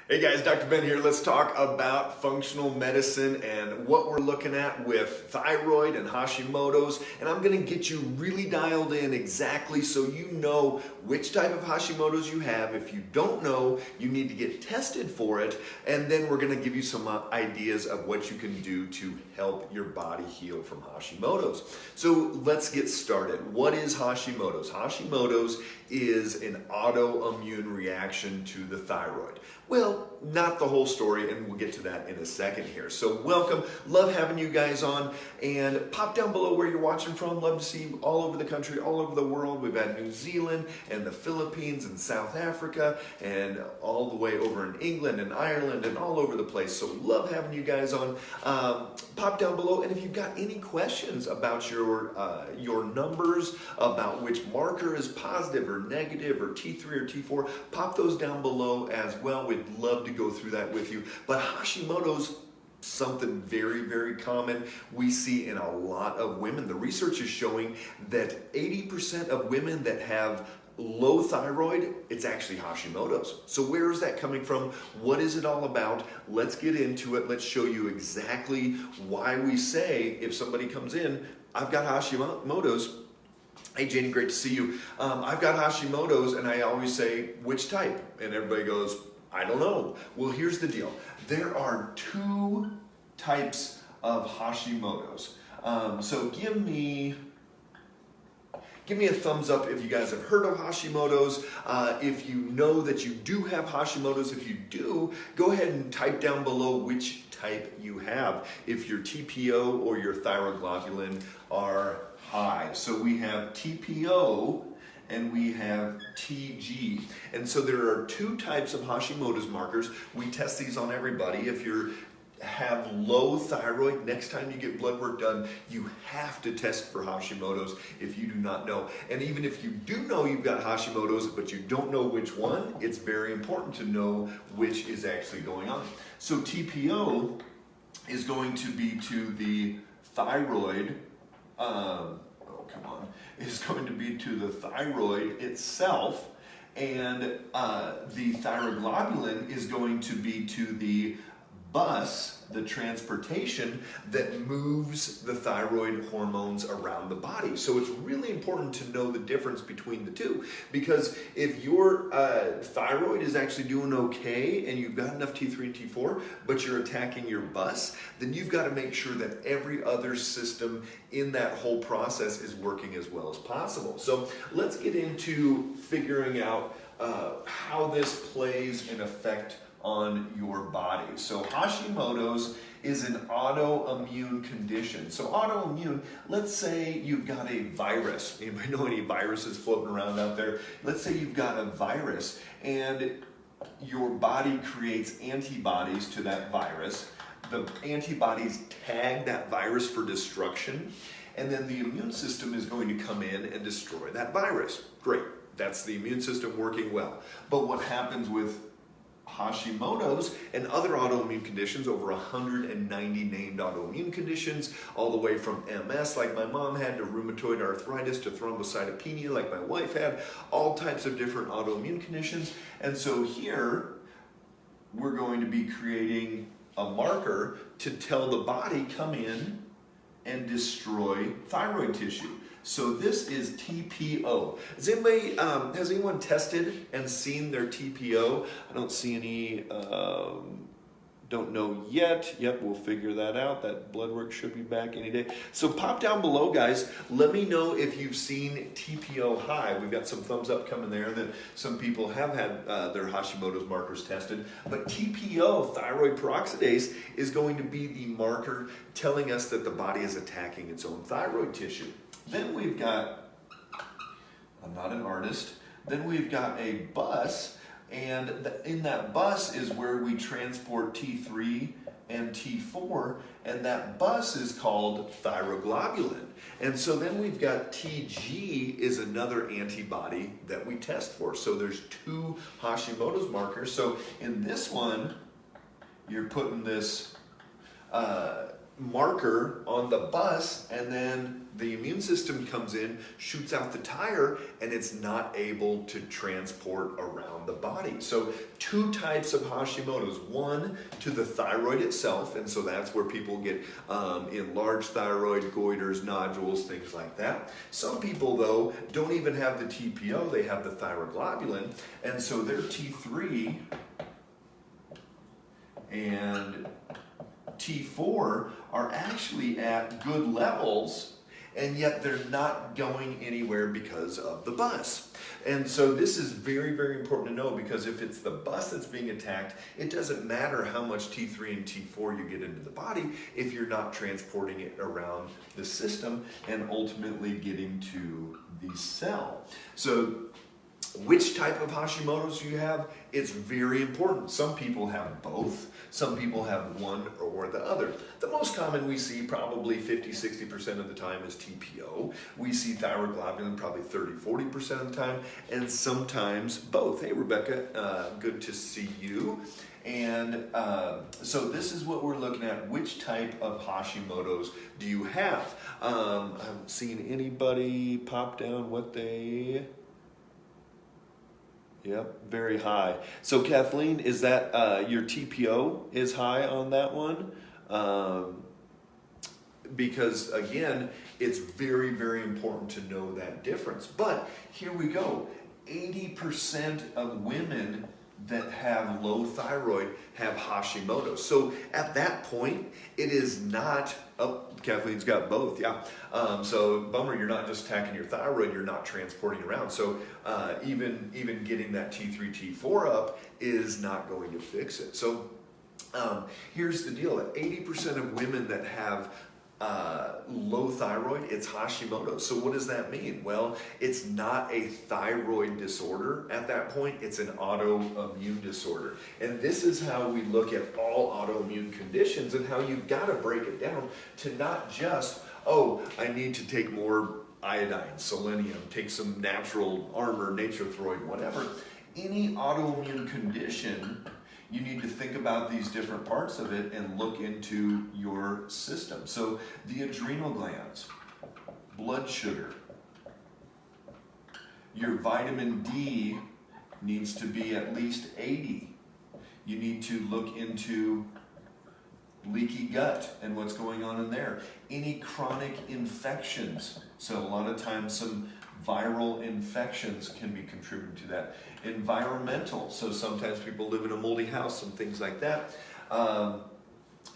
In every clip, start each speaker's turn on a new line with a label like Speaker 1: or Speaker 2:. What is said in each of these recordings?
Speaker 1: Hey guys, Dr. Ben here. Let's talk about functional medicine and what we're looking at with thyroid and Hashimoto's. And I'm going to get you really dialed in exactly so you know which type of Hashimoto's you have. If you don't know, you need to get tested for it. And then we're going to give you some ideas of what you can do to help your body heal from Hashimoto's. So let's get started. What is Hashimoto's? Hashimoto's is an autoimmune reaction to the thyroid. Well, not the whole story, and we'll get to that in a second here. So welcome, love having you guys on, and pop down below where you're watching from. Love to see you all over the country, all over the world. We've had New Zealand and the Philippines and South Africa and all the way over in England and Ireland and all over the place. So love having you guys on. Pop down below, and if you've got any questions about your numbers, about which marker is positive or negative or T3 or T4, pop those down below as well. We'd love to go through that with you. But Hashimoto's something very, very common we see in a lot of women. The research is showing that 80% of women that have low thyroid, it's actually Hashimoto's. So where is that coming from? What is it all about? Let's get into it. Let's show you exactly why we say if somebody comes in, I've got Hashimoto's. Hey Janie, great to see you. I've got Hashimoto's, and I always say, which type? And everybody goes, I don't know. Well, here's the deal. There are two types of Hashimoto's. So give me a thumbs up if you guys have heard of Hashimoto's. If you know that you do have Hashimoto's. If you do, go ahead and type down below which type you have, if your TPO or your thyroglobulin are high. So we have TPO and we have TG. And so there are two types of Hashimoto's markers. We test these on everybody. If you have low thyroid, next time you get blood work done, you have to test for Hashimoto's if you do not know. And even if you do know you've got Hashimoto's, but you don't know which one, it's very important to know which is actually going on. So TPO is going to be to the thyroid, is going to be to the thyroid itself, and the thyroglobulin is going to be to the bus, the transportation that moves the thyroid hormones around the body. So it's really important to know the difference between the two, because if your thyroid is actually doing okay and you've got enough T3 and T4, but you're attacking your bus, then you've got to make sure that every other system in that whole process is working as well as possible. So let's get into figuring out how this plays an effect on your body. So Hashimoto's is an autoimmune condition. So autoimmune, let's say you've got a virus. Anybody know any viruses floating around out there? Let's say you've got a virus and your body creates antibodies to that virus. The antibodies tag that virus for destruction, and then the immune system is going to come in and destroy that virus. Great, that's the immune system working well. But what happens with Hashimoto's and other autoimmune conditions, over 190 named autoimmune conditions, all the way from MS like my mom had, to rheumatoid arthritis, to thrombocytopenia like my wife had, all types of different autoimmune conditions. And so here we're going to be creating a marker to tell the body, come in and destroy thyroid tissue. So this is TPO. Has anyone tested and seen their TPO? I don't see any, don't know yet. Yep, we'll figure that out. That blood work should be back any day. So pop down below, guys. Let me know if you've seen TPO high. We've got some thumbs up coming there that some people have had their Hashimoto's markers tested. But TPO, thyroid peroxidase, is going to be the marker telling us that the body is attacking its own thyroid tissue. Then we've got, I'm not an artist, then we've got a bus, and in that bus is where we transport T3 and T4, and that bus is called thyroglobulin. And so then we've got TG is another antibody that we test for. So there's two Hashimoto's markers. So in this one, you're putting this marker on the bus, and then the immune system comes in, shoots out the tire, and it's not able to transport around the body. So two types of Hashimoto's. One to the thyroid itself, and so that's where people get enlarged thyroid, goiters, nodules, things like that. Some people, though, don't even have the TPO, they have the thyroglobulin, and so their T3 and T4 are actually at good levels, and yet they're not going anywhere because of the bus. And so this is very, very important to know, because if it's the bus that's being attacked, it doesn't matter how much T3 and T4 you get into the body if you're not transporting it around the system and ultimately getting to the cell. So which type of Hashimoto's you have, it's very important. Some people have both. Some people have one or the other. The most common we see, probably 50-60% of the time, is TPO. We see thyroglobulin probably 30-40% of the time, and sometimes both. Hey, Rebecca, good to see you. And so this is what we're looking at. Which type of Hashimoto's do you have? I haven't seen anybody pop down what they... Yep, very high. So Kathleen, is that your TPO is high on that one? Because again, it's very, very important to know that difference. But here we go. 80% of women that have low thyroid have Hashimoto's. So at that point, it is not, oh, Kathleen's got both, yeah. So bummer, you're not just attacking your thyroid, you're not transporting around. So even getting that T3, T4 up is not going to fix it. So here's the deal, that 80% of women that have low thyroid, it's Hashimoto's. So what does that mean? Well, it's not a thyroid disorder at that point, it's an autoimmune disorder. And this is how we look at all autoimmune conditions, and how you've got to break it down to not just, oh, I need to take more iodine, selenium, take some natural armor, Nature-Throid, whatever. Any autoimmune condition, you need to think about these different parts of it and look into your system. So the adrenal glands, blood sugar, your vitamin D needs to be at least 80. You need to look into leaky gut and what's going on in there. Any chronic infections. So a lot of times some viral infections can be contributing to that. Environmental, so sometimes people live in a moldy house and things like that.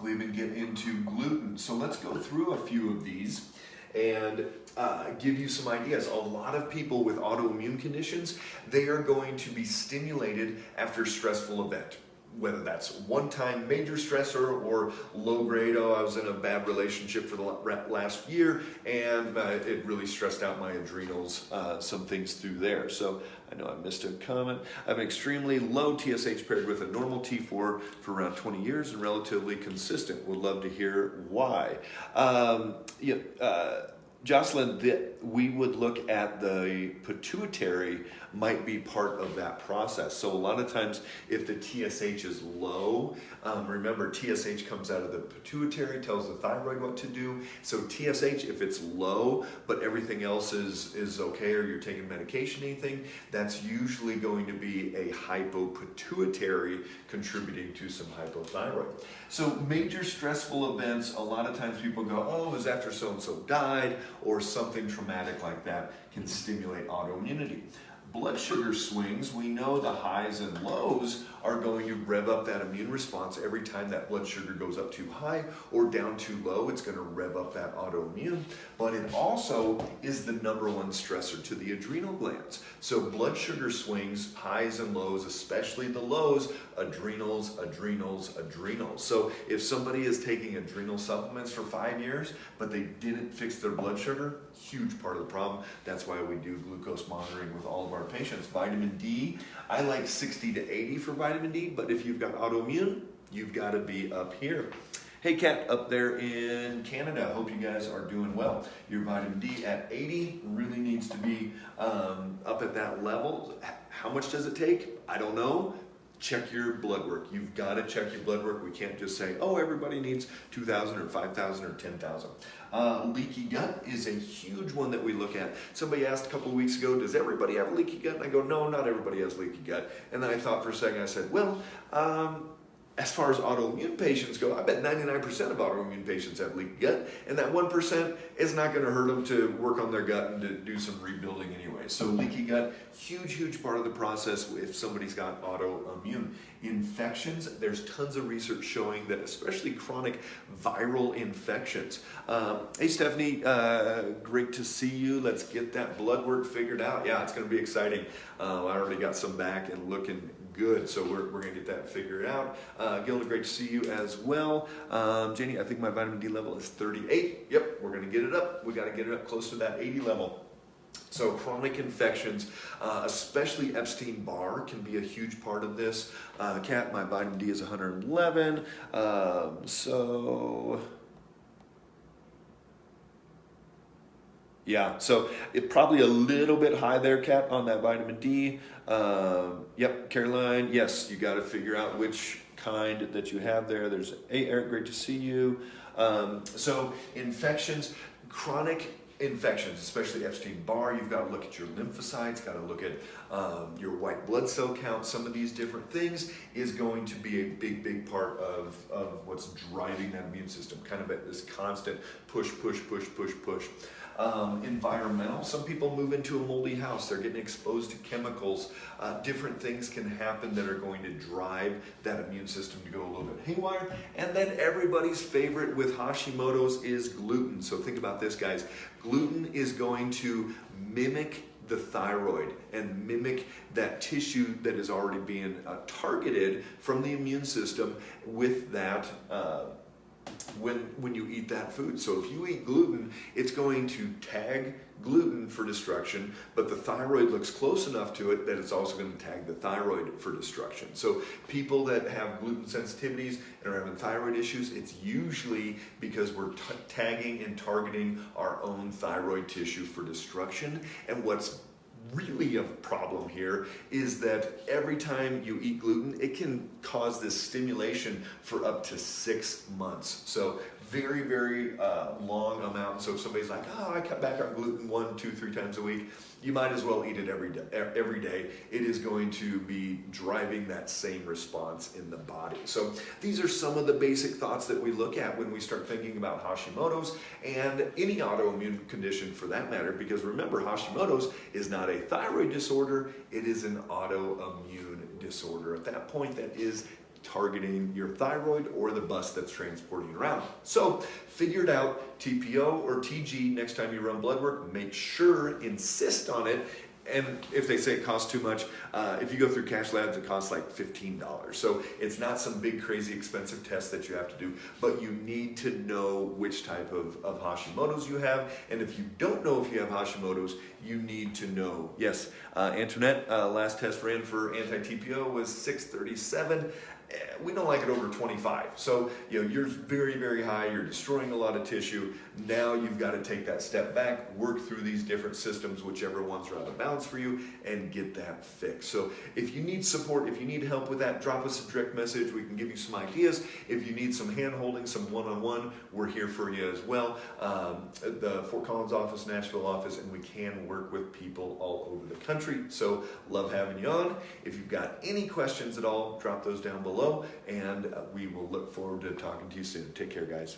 Speaker 1: We even get into gluten. So let's go through a few of these and give you some ideas. A lot of people with autoimmune conditions, they are going to be stimulated after a stressful event. Whether that's one-time major stressor or low-grade, oh, I was in a bad relationship for the last year and it really stressed out my adrenals, some things through there. So I know I missed a comment. I have an extremely low TSH paired with a normal T4 for around 20 years and relatively consistent. Would love to hear why. Jocelyn, we would look at the pituitary might be part of that process. So a lot of times if the TSH is low, remember TSH comes out of the pituitary, tells the thyroid what to do. So TSH, if it's low, but everything else is okay, or you're taking medication, anything, that's usually going to be a hypopituitary contributing to some hypothyroid. So major stressful events, a lot of times people go, oh, it was after so-and-so died, or something traumatic like that can stimulate autoimmunity. Blood sugar swings, we know the highs and lows are going to rev up that immune response. Every time that blood sugar goes up too high or down too low, it's going to rev up that autoimmune. But it also is the number one stressor to the adrenal glands. So blood sugar swings, highs and lows, especially the lows, adrenals, adrenals, adrenals. So if somebody is taking adrenal supplements for 5 years, but they didn't fix their blood sugar, huge part of the problem. That's why we do glucose monitoring with all of our patients. Vitamin D, I like 60 to 80 for vitamin D, but if you've got autoimmune, you've got to be up here. Hey Kat, up there in Canada, hope you guys are doing well. Your vitamin D at 80 really needs to be up at that level. How much does it take? I don't know. check your blood work. You've got to check your blood work. We can't just say, oh, everybody needs 2,000 or 5,000 or 10,000. Leaky gut is a huge one that we look at. Somebody asked a couple of weeks ago, does everybody have leaky gut? And I go, no, not everybody has leaky gut. And then I thought for a second, I said, well, as far as autoimmune patients go, I bet 99% of autoimmune patients have leaky gut, and that 1% is not going to hurt them to work on their gut and to do some rebuilding anyway. So leaky gut, huge part of the process if somebody's got autoimmune. Infections, there's tons of research showing that especially chronic viral infections. Hey Stephanie, great to see you. Let's get that blood work figured out. Yeah, it's going to be exciting. I already got some back and looking good, so we're going to get that figured out. Gilda, great to see you as well. Janie, I think my vitamin D level is 38. Yep, we're going to get it up. We got to get it up close to that 80 level. So chronic infections, especially Epstein-Barr, can be a huge part of this. Kat, my vitamin D is 111. Yeah, so it probably a little bit high there, Kat, on that vitamin D. Yep, Caroline, yes, you got to figure out which kind that you have there. There's, hey, Eric, great to see you. So infections, chronic infections, especially Epstein-Barr, you've got to look at your lymphocytes, got to look at your white blood cell count. Some of these different things is going to be a big part of what's driving that immune system, kind of at this constant push. Environmental, some people move into a moldy house, they're getting exposed to chemicals. Different things can happen that are going to drive that immune system to go a little bit haywire. And then everybody's favorite with Hashimoto's is gluten. So think about this, guys. Gluten is going to mimic the thyroid and mimic that tissue that is already being targeted from the immune system with that when you eat that food. So if you eat gluten, it's going to tag gluten for destruction, but the thyroid looks close enough to it that it's also going to tag the thyroid for destruction. So people that have gluten sensitivities and are having thyroid issues, it's usually because we're tagging and targeting our own thyroid tissue for destruction. And what's really a problem here is that every time you eat gluten, it can cause this stimulation for up to 6 months. So very long amount. So if somebody's like, oh, I cut back on gluten 1, 2, 3 times a week, you might as well eat it every day. It is going to be driving that same response in the body. So these are some of the basic thoughts that we look at when we start thinking about Hashimoto's and any autoimmune condition for that matter, because remember, Hashimoto's is not a thyroid disorder, it is an autoimmune disorder. At that point, that is targeting your thyroid or the bus that's transporting it around. So figure it out, TPO or TG, next time you run blood work, make sure, insist on it. And if they say it costs too much, if you go through Cash Labs, it costs like $15. So it's not some big, crazy, expensive test that you have to do, but you need to know which type of Hashimoto's you have. And if you don't know if you have Hashimoto's, you need to know. Yes, Antoinette, last test ran for anti-TPO was 637. We don't like it over 25. So, you're very high, you're destroying a lot of tissue. Now you've got to take that step back, work through these different systems, whichever ones are out of balance for you, and get that fixed. So if you need support, if you need help with that, drop us a direct message. We can give you some ideas. If you need some hand-holding, some one-on-one, we're here for you as well. The Fort Collins office, Nashville office, and we can work with people all over the country. So love having you on. If you've got any questions at all, drop those down below, and we will look forward to talking to you soon. Take care, guys.